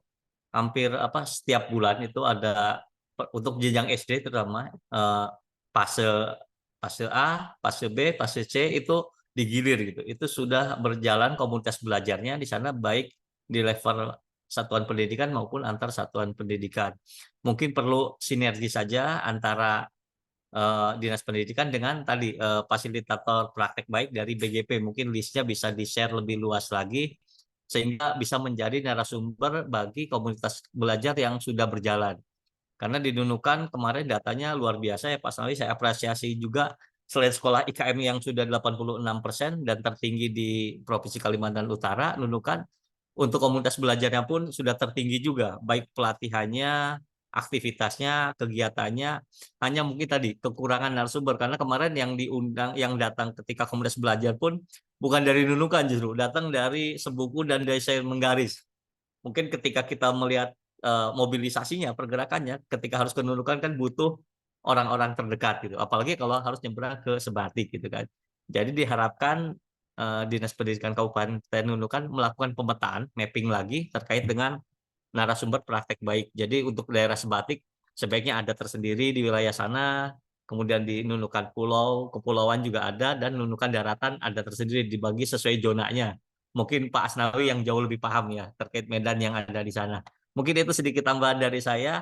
hampir setiap bulan itu ada untuk jenjang SD terutama fase fase A, fase B, fase C itu digilir gitu. Itu sudah berjalan komunitas belajarnya di sana, baik di level satuan pendidikan maupun antar satuan pendidikan. Mungkin perlu sinergi saja antara Dinas Pendidikan dengan tadi fasilitator praktek baik dari BGP. Mungkin listnya bisa di-share lebih luas lagi sehingga bisa menjadi narasumber bagi komunitas belajar yang sudah berjalan. Karena di Nunukan kemarin datanya luar biasa ya Pak Asnawi, saya apresiasi juga selain sekolah IKM yang sudah 86% dan tertinggi di Provinsi Kalimantan Utara, Nunukan untuk komunitas belajarnya pun sudah tertinggi juga, baik pelatihannya, aktivitasnya, kegiatannya. Hanya mungkin tadi kekurangan narasumber, karena kemarin yang diundang, yang datang ketika komunitas belajar pun bukan dari Nunukan, justru datang dari Sebuku dan Desa Menggaris. Mungkin ketika kita melihat mobilisasinya, pergerakannya, ketika harus ke Nunukan kan butuh orang-orang terdekat gitu. Apalagi kalau harus nyebrang ke Sebatik gitu kan. Jadi diharapkan Dinas Pendidikan Kabupaten Nunukan melakukan pemetaan, mapping lagi terkait dengan narasumber praktek baik. Jadi untuk daerah Sebatik sebaiknya ada tersendiri di wilayah sana, kemudian di Nunukan Pulau, kepulauan juga ada, dan Nunukan Daratan ada tersendiri, dibagi sesuai zonanya. Mungkin Pak Asnawi yang jauh lebih paham ya terkait medan yang ada di sana. Mungkin itu sedikit tambahan dari saya.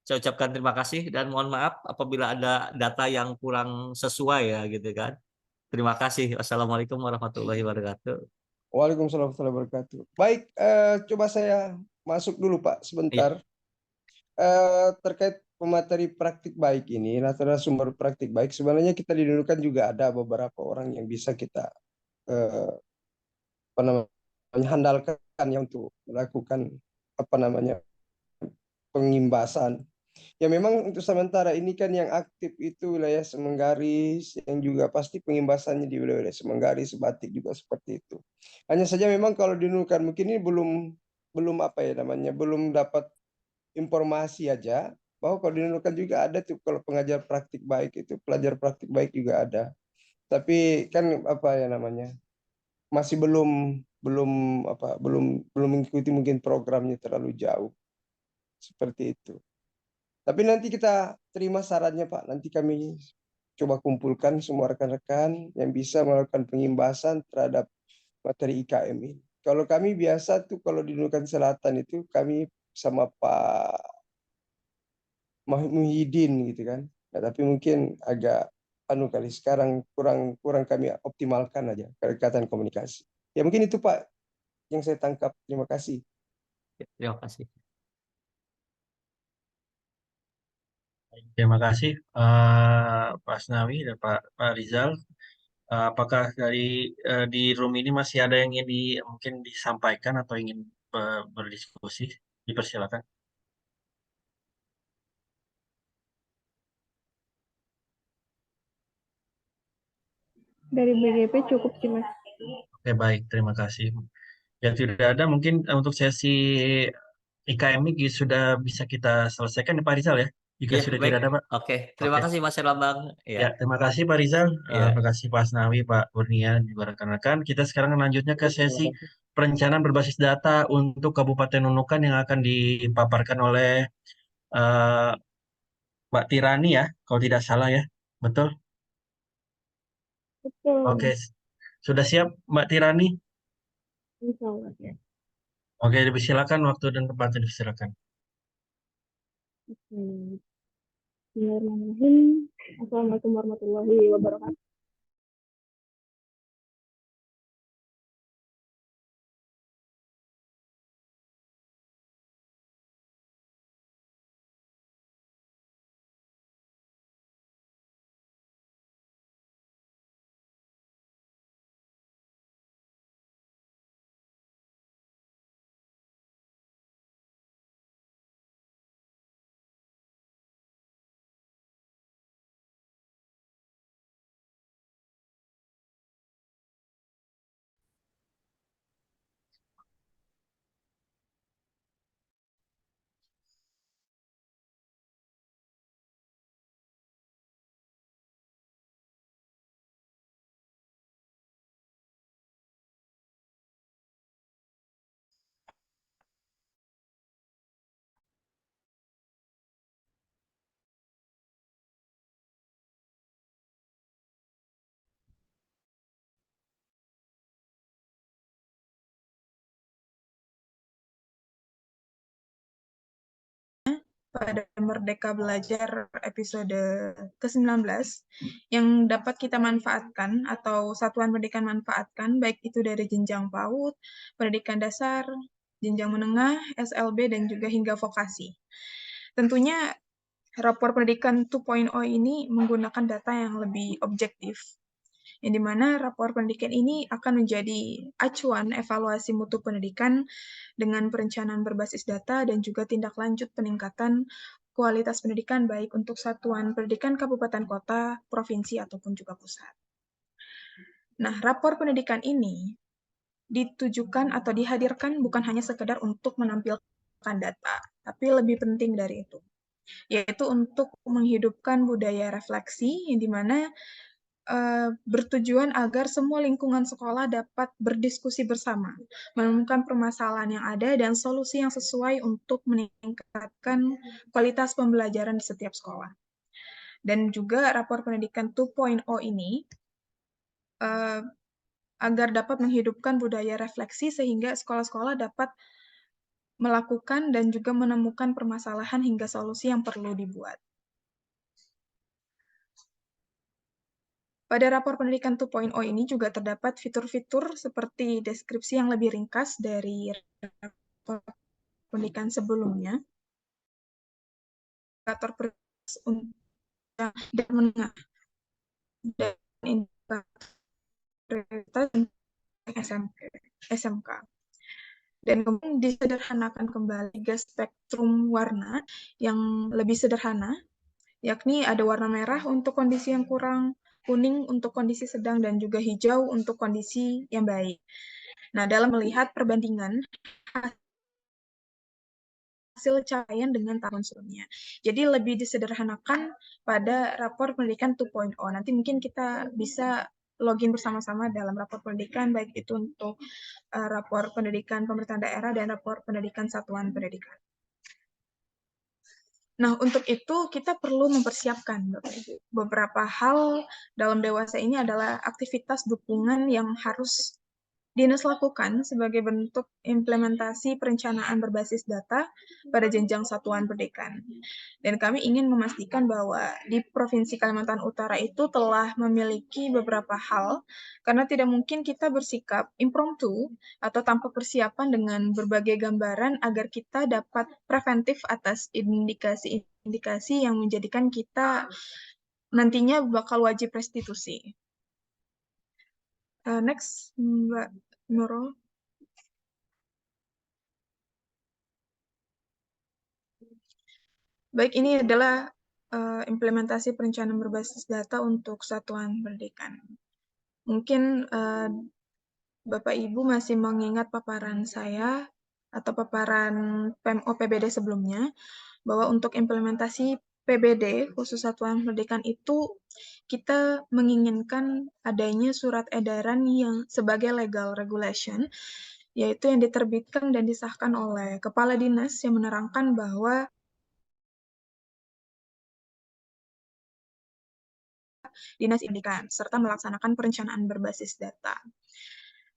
Saya ucapkan terima kasih dan mohon maaf apabila ada data yang kurang sesuai ya gitu kan. Terima kasih. Wassalamualaikum warahmatullahi wabarakatuh. Waalaikumsalam warahmatullahi wabarakatuh. Baik, coba saya masuk dulu Pak Iya. sebentar. Terkait pemateri praktik baik ini, narasumber praktik baik, sebenarnya kita didudukan juga ada beberapa orang yang bisa kita handalkan ya untuk melakukan pengimbasan. Ya memang untuk sementara ini kan yang aktif itu wilayah Semenggaris, yang juga pasti pengimbasannya di wilayah Semenggaris, Sebatik juga seperti itu. Hanya saja memang kalau dinukan mungkin ini belum belum dapat informasi aja bahwa kalau dinukan juga ada tuh, kalau pengajar praktik baik itu, pelajar praktik baik juga ada. Tapi kan masih belum mengikuti mungkin programnya terlalu jauh seperti itu. Tapi nanti kita terima sarannya Pak. Nanti kami coba kumpulkan semua rekan-rekan yang bisa melakukan pengimbasan terhadap materi IKM ini. Kalau kami biasa tuh kalau di Nunukan Selatan itu kami sama Pak Muhyiddin gitu kan. Nah, tapi mungkin agak kali sekarang kurang kami optimalkan aja kedekatan komunikasi. Ya mungkin itu Pak yang saya tangkap. Terima kasih. Terima kasih. Terima kasih Pak Asnawi dan Pak Rizal. Apakah di room ini masih ada yang ingin mungkin disampaikan atau ingin berdiskusi? Dipersilakan. Dari BGP cukup sih, Mas. Oke, baik. Terima kasih. Ya, tidak ada. Mungkin untuk sesi IKM ini sudah bisa kita selesaikan ya Pak Rizal ya? Jika Ya, sudah baik. tidak ada Pak. Oke, terima Oke. kasih Mas Herlambang. Ya, Ya, terima kasih Pak Rizal. ya. Terima kasih Pak Asnawi, Pak Kurnia, dan juga rekan-rekan. Kita sekarang lanjutnya ke sesi perencanaan berbasis data untuk Kabupaten Nunukan yang akan dipaparkan oleh eh, Mbak Tirani ya, kalau tidak salah ya. Betul? Betul. Oke. Sudah siap Mbak Tirani? Insya Allah ya. Oke, silakan waktu dan tempatnya dipersilakan. Bismillahirrahmanirrahim. Assalamualaikum warahmatullahi wabarakatuh. Pada Merdeka Belajar episode ke-19 yang dapat kita manfaatkan atau satuan pendidikan manfaatkan, baik itu dari jenjang PAUD, pendidikan dasar, jenjang menengah, SLB, dan juga hingga vokasi. Tentunya rapor pendidikan 2.0 ini menggunakan data yang lebih objektif, yang dimana rapor pendidikan ini akan menjadi acuan evaluasi mutu pendidikan dengan perencanaan berbasis data dan juga tindak lanjut peningkatan kualitas pendidikan baik untuk satuan pendidikan kabupaten kota, provinsi, ataupun juga pusat. Nah, rapor pendidikan ini ditujukan atau dihadirkan bukan hanya sekedar untuk menampilkan data, tapi lebih penting dari itu, yaitu untuk menghidupkan budaya refleksi yang dimana bertujuan agar semua lingkungan sekolah dapat berdiskusi bersama, menemukan permasalahan yang ada dan solusi yang sesuai untuk meningkatkan kualitas pembelajaran di setiap sekolah. Dan juga rapor pendidikan 2.0 ini agar dapat menghidupkan budaya refleksi sehingga sekolah-sekolah dapat melakukan dan juga menemukan permasalahan hingga solusi yang perlu dibuat. Pada rapor pendidikan 2.0 ini juga terdapat fitur-fitur seperti deskripsi yang lebih ringkas dari rapor pendidikan sebelumnya, indikator dan menengah, dan indikator prioritas SMK. Dan kemudian disederhanakan kembali tiga spektrum warna yang lebih sederhana, yakni ada warna merah untuk kondisi yang kurang, kuning untuk kondisi sedang, dan juga hijau untuk kondisi yang baik. Nah, dalam melihat perbandingan hasil capaian dengan tahun sebelumnya. Jadi lebih disederhanakan pada rapor pendidikan 2.0. Nanti mungkin kita bisa login bersama-sama dalam rapor pendidikan, baik itu untuk rapor pendidikan pemerintahan daerah dan rapor pendidikan satuan pendidikan. Nah, untuk itu kita perlu mempersiapkan beberapa hal dalam dewasa ini adalah aktivitas dukungan yang harus Dinas lakukan sebagai bentuk implementasi perencanaan berbasis data pada jenjang satuan pendidikan. Dan kami ingin memastikan bahwa di Provinsi Kalimantan Utara itu telah memiliki beberapa hal, karena tidak mungkin kita bersikap impromptu atau tanpa persiapan dengan berbagai gambaran agar kita dapat preventif atas indikasi-indikasi yang menjadikan kita nantinya bakal wajib restitusi. Next, Mbak Nurul. Baik, ini adalah implementasi perencanaan berbasis data untuk satuan pendidikan. Mungkin Bapak Ibu masih mengingat paparan saya atau paparan PMO PBD sebelumnya, bahwa untuk implementasi PBD khusus satuan pendidikan itu kita menginginkan adanya surat edaran yang sebagai legal regulation, yaitu yang diterbitkan dan disahkan oleh Kepala Dinas yang menerangkan bahwa Dinas Pendidikan, serta melaksanakan perencanaan berbasis data.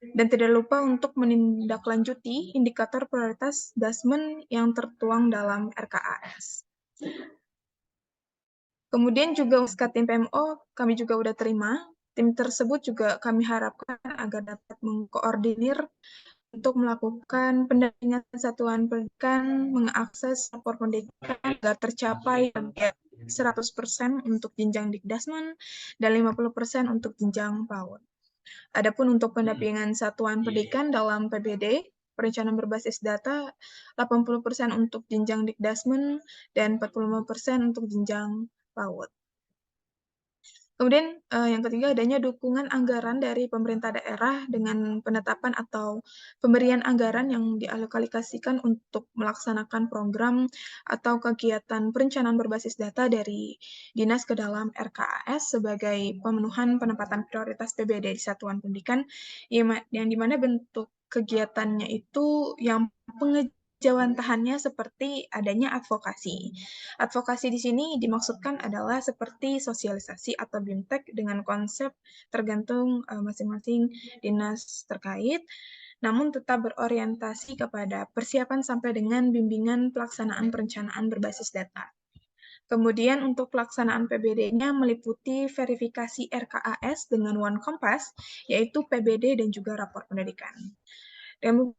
Dan tidak lupa untuk menindaklanjuti indikator prioritas DASMEN yang tertuang dalam RKAS. Kemudian juga tim PMO kami juga udah terima. Tim tersebut juga kami harapkan agar dapat mengkoordinir untuk melakukan pendampingan satuan pendidikan, mengakses lapor pendidikan agar tercapai 100% untuk jenjang Dikdasmen dan 50% untuk jenjang PAUD. Adapun untuk pendampingan satuan pendidikan dalam PBD, perencanaan berbasis data, 80% untuk jenjang Dikdasmen dan 45% untuk jenjang PAUD. Kemudian yang ketiga adanya dukungan anggaran dari pemerintah daerah dengan penetapan atau pemberian anggaran yang dialokasikan untuk melaksanakan program atau kegiatan perencanaan berbasis data dari dinas ke dalam RKAS sebagai pemenuhan penempatan prioritas PBD di satuan pendidikan, yang dimana bentuk kegiatannya itu yang pengejawantahannya seperti adanya advokasi. Advokasi di sini dimaksudkan adalah seperti sosialisasi atau BIMTEK dengan konsep tergantung masing-masing dinas terkait, namun tetap berorientasi kepada persiapan sampai dengan bimbingan pelaksanaan perencanaan berbasis data. Kemudian untuk pelaksanaan PBD-nya meliputi verifikasi RKAS dengan One Compass, yaitu PBD dan juga rapor pendidikan. Dan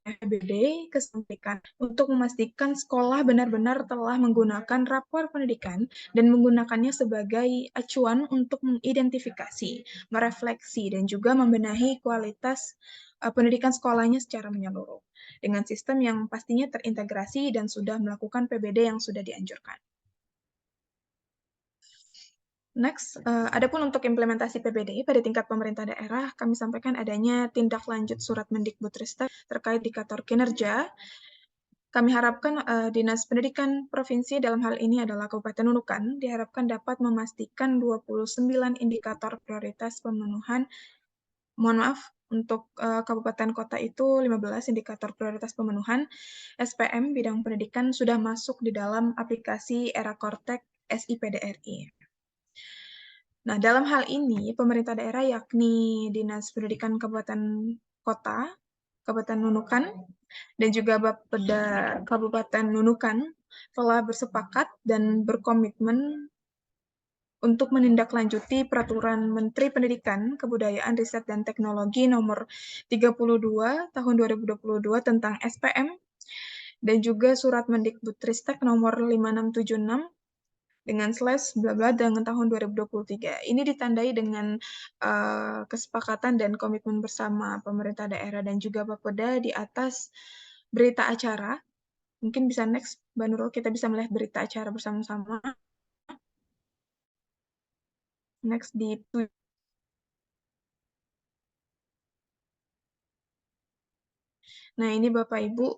PBD kesampaikan untuk memastikan sekolah benar-benar telah menggunakan rapor pendidikan dan menggunakannya sebagai acuan untuk mengidentifikasi, merefleksi, dan juga membenahi kualitas pendidikan sekolahnya secara menyeluruh dengan sistem yang pastinya terintegrasi dan sudah melakukan PBD yang sudah dianjurkan. Next, adapun untuk implementasi PBD pada tingkat pemerintah daerah, kami sampaikan adanya tindak lanjut surat Mendikbudristek terkait indikator kinerja. Kami harapkan Dinas Pendidikan Provinsi dalam hal ini adalah Kabupaten Nunukan, diharapkan dapat memastikan 29 indikator prioritas pemenuhan, untuk Kabupaten Kota itu 15 indikator prioritas pemenuhan SPM bidang pendidikan sudah masuk di dalam aplikasi ERA-Kortek SIPDRI. Nah, dalam hal ini, pemerintah daerah yakni Dinas Pendidikan Kabupaten Kota, Kabupaten Nunukan, dan juga Bapeda Kabupaten Nunukan telah bersepakat dan berkomitmen untuk menindaklanjuti Peraturan Menteri Pendidikan, Kebudayaan, Riset, dan Teknologi Nomor 32 Tahun 2022 tentang SPM, dan juga Surat Mendikbudristek Nomor 5676 dengan slash bla bla dengan tahun 2023. Ini ditandai dengan kesepakatan dan komitmen bersama pemerintah daerah dan juga Bapeda di atas berita acara. Mungkin bisa next, Mbak Nurul, kita bisa melihat berita acara bersama-sama. Next di Nah, ini Bapak Ibu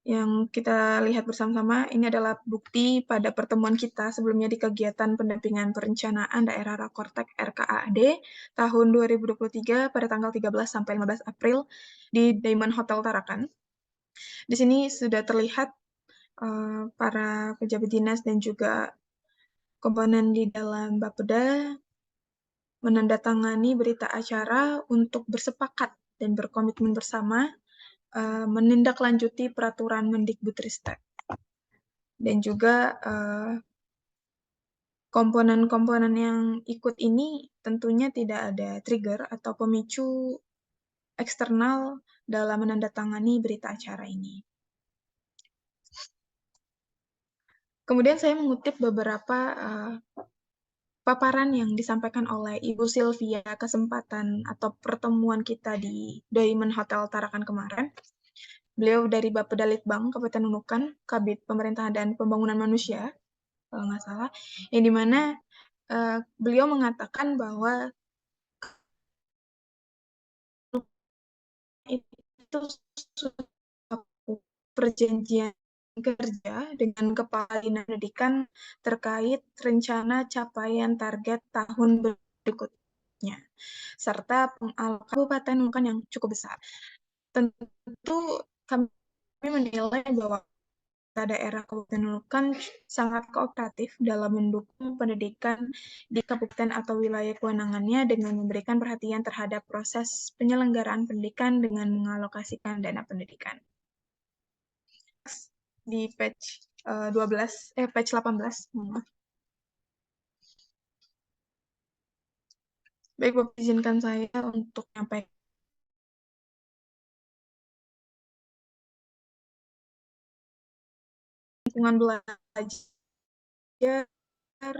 yang kita lihat bersama-sama, ini adalah bukti pada pertemuan kita sebelumnya di kegiatan pendampingan perencanaan daerah Rakortek RKAD tahun 2023 pada tanggal 13 sampai 15 April di Diamond Hotel Tarakan. Di sini sudah terlihat para pejabat dinas dan juga komponen di dalam Bapeda menandatangani berita acara untuk bersepakat dan berkomitmen bersama menindaklanjuti peraturan Mendikbudristek. Dan juga komponen-komponen yang ikut ini tentunya tidak ada trigger atau pemicu eksternal dalam menandatangani berita acara ini. Kemudian saya mengutip beberapa paparan yang disampaikan oleh Ibu Sylvia kesempatan atau pertemuan kita di Diamond Hotel Tarakan kemarin. Beliau dari Bapeda Litbang, Kabupaten Nunukan, Kabid Pemerintahan dan Pembangunan Manusia, kalau nggak salah, yang dimana beliau mengatakan bahwa itu sudah perjanjian kerja dengan Kepala Dinas Pendidikan terkait rencana capaian target tahun berikutnya, serta Kabupaten Nunukan yang cukup besar. Tentu kami menilai bahwa daerah Kabupaten Nunukan sangat kooperatif dalam mendukung pendidikan di kabupaten atau wilayah kewenangannya dengan memberikan perhatian terhadap proses penyelenggaraan pendidikan dengan mengalokasikan dana pendidikan. Di page 18, maaf. Baik, Bapak, izinkan saya untuk menyampaikan lingkungan belajar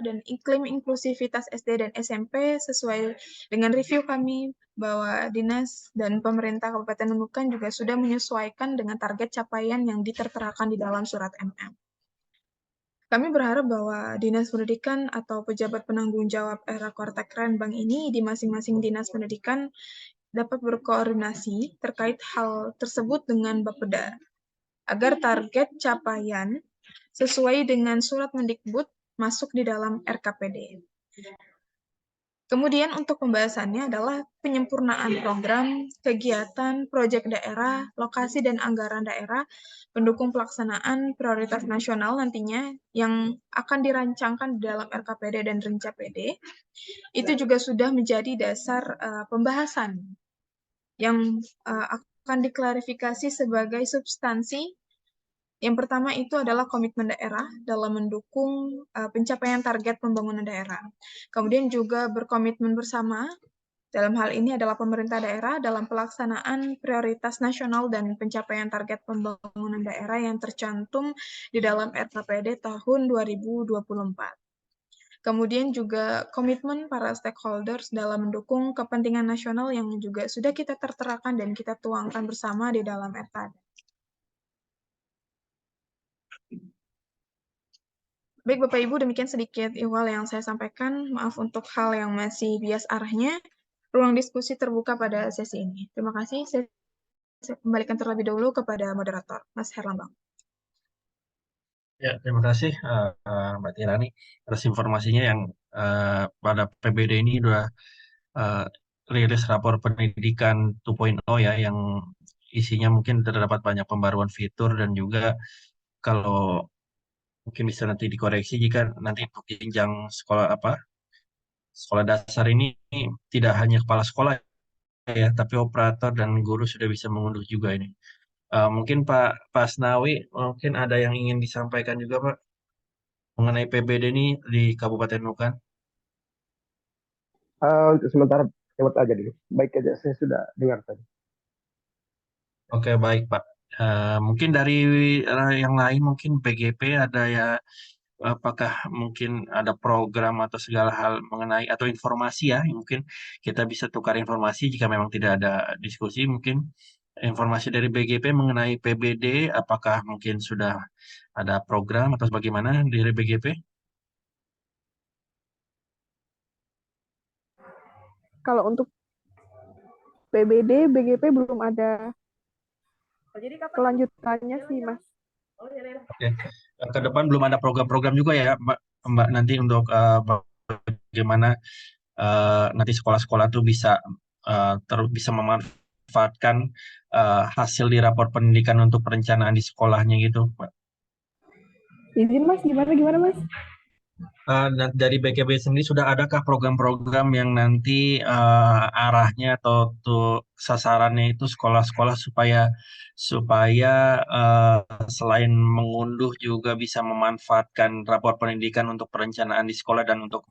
dan iklim inklusivitas SD dan SMP sesuai dengan review kami bahwa Dinas dan pemerintah Kabupaten Nunukan juga sudah menyesuaikan dengan target capaian yang diterterakan di dalam surat MM. Kami berharap bahwa Dinas Pendidikan atau pejabat penanggung jawab era Kortek Renbang ini di masing-masing Dinas Pendidikan dapat berkoordinasi terkait hal tersebut dengan Bapeda, agar target capaian sesuai dengan surat Mendikbud masuk di dalam RKPD. Kemudian untuk pembahasannya adalah penyempurnaan program, kegiatan, proyek daerah, lokasi dan anggaran daerah, pendukung pelaksanaan prioritas nasional nantinya yang akan dirancangkan di dalam RKPD dan RencAPD. Itu juga sudah menjadi dasar pembahasan yang akan diklarifikasi sebagai substansi. Yang pertama itu adalah komitmen daerah dalam mendukung pencapaian target pembangunan daerah. Kemudian juga berkomitmen bersama, dalam hal ini adalah pemerintah daerah dalam pelaksanaan prioritas nasional dan pencapaian target pembangunan daerah yang tercantum di dalam RKPD tahun 2024. Kemudian juga komitmen para stakeholders dalam mendukung kepentingan nasional yang juga sudah kita terterakan dan kita tuangkan bersama di dalam RKPD. Baik, Bapak Ibu, demikian sedikit ihwal yang saya sampaikan. Maaf untuk hal yang masih bias arahnya. Ruang diskusi terbuka pada sesi ini. Terima kasih. Saya kembalikan terlebih dahulu kepada moderator, Mas Herlambang. Ya, terima kasih Mbak Tirani atas informasinya yang pada PBD ini sudah rilis rapor pendidikan 2.0 ya, yang isinya mungkin terdapat banyak pembaruan fitur dan juga kalau mungkin bisa nanti dikoreksi jika nanti untuk jenjang sekolah sekolah dasar ini tidak hanya kepala sekolah ya, tapi operator dan guru sudah bisa mengunduh juga ini. Mungkin Pak Asnawi mungkin ada yang ingin disampaikan juga Pak mengenai PBD ini di Kabupaten Nunukan. Untuk sementara lewat aja dulu. Baik aja, saya sudah dengar tadi. Oke, baik Pak. Mungkin dari yang lain mungkin PGP ada ya, apakah mungkin ada program atau segala hal mengenai atau informasi ya, mungkin kita bisa tukar informasi jika memang tidak ada diskusi, mungkin informasi dari BGP mengenai PBD, apakah mungkin sudah ada program atau bagaimana dari BGP? Kalau untuk PBD, BGP belum ada kelanjutannya sih, Mas. Oke. Ke depan belum ada program-program juga ya, Mbak nanti untuk bagaimana nanti sekolah-sekolah tuh bisa bisa memanfaatkan hasil di rapor pendidikan untuk perencanaan di sekolahnya gitu, Mbak. Izin Mas, gimana Mas? dari BKB sendiri sudah adakah program-program yang nanti arahnya atau tuh sasarannya itu sekolah-sekolah supaya supaya selain mengunduh juga bisa memanfaatkan rapor pendidikan untuk perencanaan di sekolah dan untuk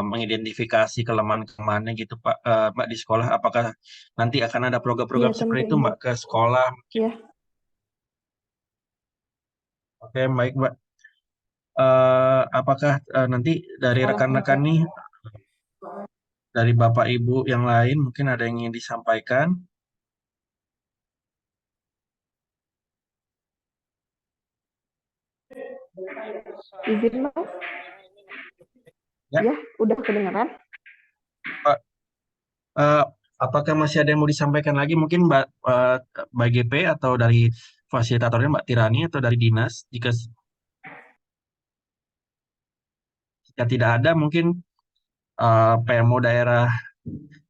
mengidentifikasi kelemahan-kelemahannya gitu Pak, Mbak di sekolah. Apakah nanti akan ada Iya, program-program seperti itu tentunya. Mbak ke sekolah? Ya, Oke, baik Mbak. Apakah nanti dari salah rekan-rekan satu. nih, dari Bapak Ibu yang lain mungkin ada yang ingin disampaikan? Izin, Mas? Ya, Ya, udah kedengaran? Pak. Eh, apakah masih ada yang mau disampaikan lagi? Mungkin Mbak GP atau dari fasilitatornya Mbak Tirani atau dari dinas? Jika tidak ada, mungkin PMO daerah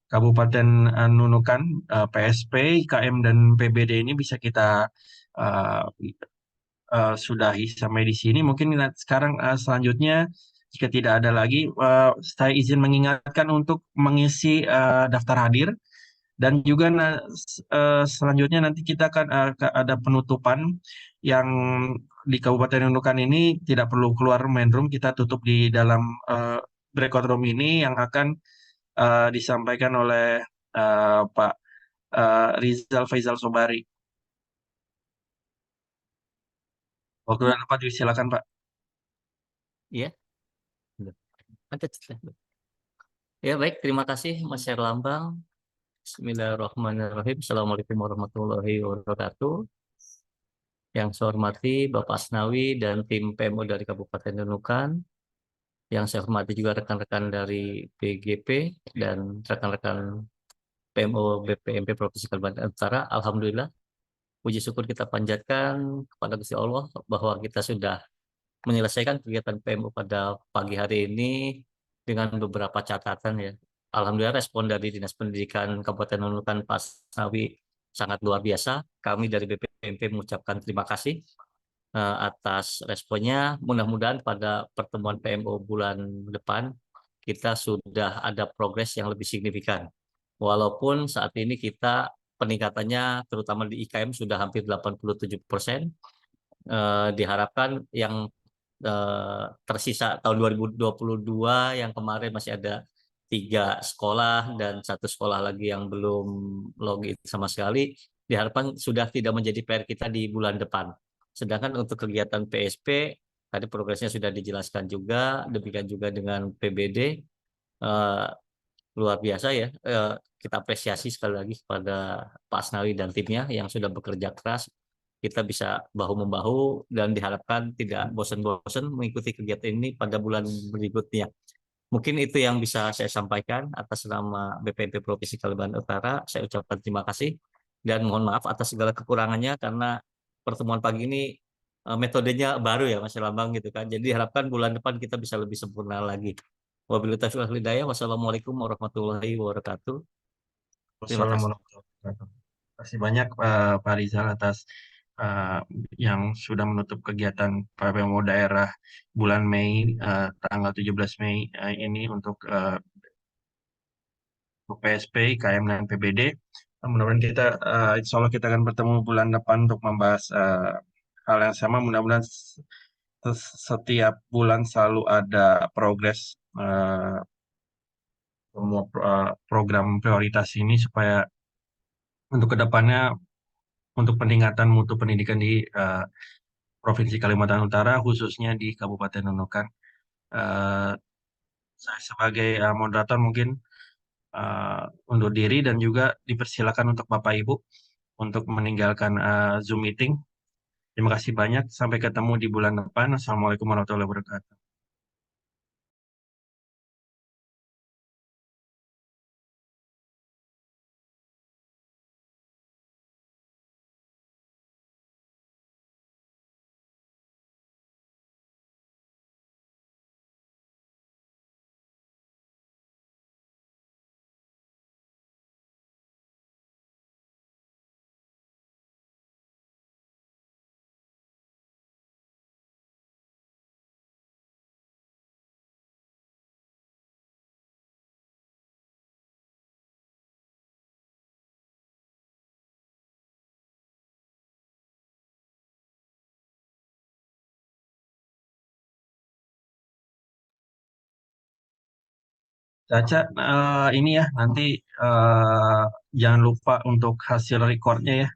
Kabupaten Nunukan, PSP, IKM, dan PBD ini bisa kita eh, sudahi sampai di sini. Mungkin sekarang selanjutnya jika tidak ada lagi, saya izin mengingatkan untuk mengisi daftar hadir dan juga selanjutnya nanti kita akan ada penutupan yang di Kabupaten Nunukan ini tidak perlu keluar main room, kita tutup di dalam breakout room ini yang akan disampaikan oleh Pak Rizal Faisal Sobari. Waktu dan tempat silakan Pak. Iya. Ada cerita. Ya baik, terima kasih Mas Herlambang. Bismillahirrahmanirrahim. Assalamualaikum warahmatullahi wabarakatuh. Yang saya hormati Bapak Asnawi dan tim PMO dari Kabupaten Nunukan. Yang saya hormati juga rekan-rekan dari BGP dan rekan-rekan PMO BPMP Provinsi Kalimantan Utara. Alhamdulillah, puji syukur kita panjatkan kepada Gusti Allah bahwa kita sudah menyelesaikan kegiatan PMO pada pagi hari ini dengan beberapa catatan ya. Alhamdulillah respon dari Dinas Pendidikan Kabupaten Nunukan Pak Asnawi sangat luar biasa. Kami dari BPMP mengucapkan terima kasih atas responnya. Mudah-mudahan pada pertemuan PMO bulan depan kita sudah ada progres yang lebih signifikan. Walaupun saat ini kita peningkatannya terutama di IKM sudah hampir 87%, diharapkan yang tersisa tahun 2022 yang kemarin masih ada 3 sekolah dan 1 sekolah lagi yang belum login sama sekali, diharapkan sudah tidak menjadi PR kita di bulan depan. Sedangkan untuk kegiatan PSP, tadi progresnya sudah dijelaskan juga, demikian juga dengan PBD, eh, luar biasa ya. Kita apresiasi sekali lagi kepada Pak Asnawi dan timnya yang sudah bekerja keras. Kita bisa bahu-membahu dan diharapkan tidak bosan-bosan mengikuti kegiatan ini pada bulan berikutnya. Mungkin itu yang bisa saya sampaikan atas nama BPMP Provinsi Kalimantan Utara. Saya ucapkan terima kasih dan mohon maaf atas segala kekurangannya karena pertemuan pagi ini metodenya baru ya Mas Lambang gitu kan. Jadi diharapkan bulan depan kita bisa lebih sempurna lagi. Wabillahi taufiq wal hidayah. Wassalamualaikum warahmatullahi wabarakatuh. Terima kasih. Wassalamualaikum warahmatullahi wabarakatuh. Terima kasih banyak Pak Rizal atas eh, yang sudah menutup kegiatan PMO daerah bulan Mei, tanggal 17 Mei ini untuk PSP, IKM, dan PBD. Mudah-mudahan kita, insya Allah kita akan bertemu bulan depan untuk membahas hal yang sama. Mudah-mudahan setiap bulan selalu ada progres semua program prioritas ini supaya untuk kedepannya untuk peningkatan mutu pendidikan di Provinsi Kalimantan Utara khususnya di Kabupaten Nunukan. Eh, saya sebagai moderator mungkin undur diri dan juga dipersilakan untuk Bapak Ibu untuk meninggalkan Zoom meeting. Terima kasih banyak. Sampai ketemu di bulan depan. Assalamualaikum warahmatullahi wabarakatuh. Caca, ini ya nanti jangan lupa untuk hasil recordnya ya.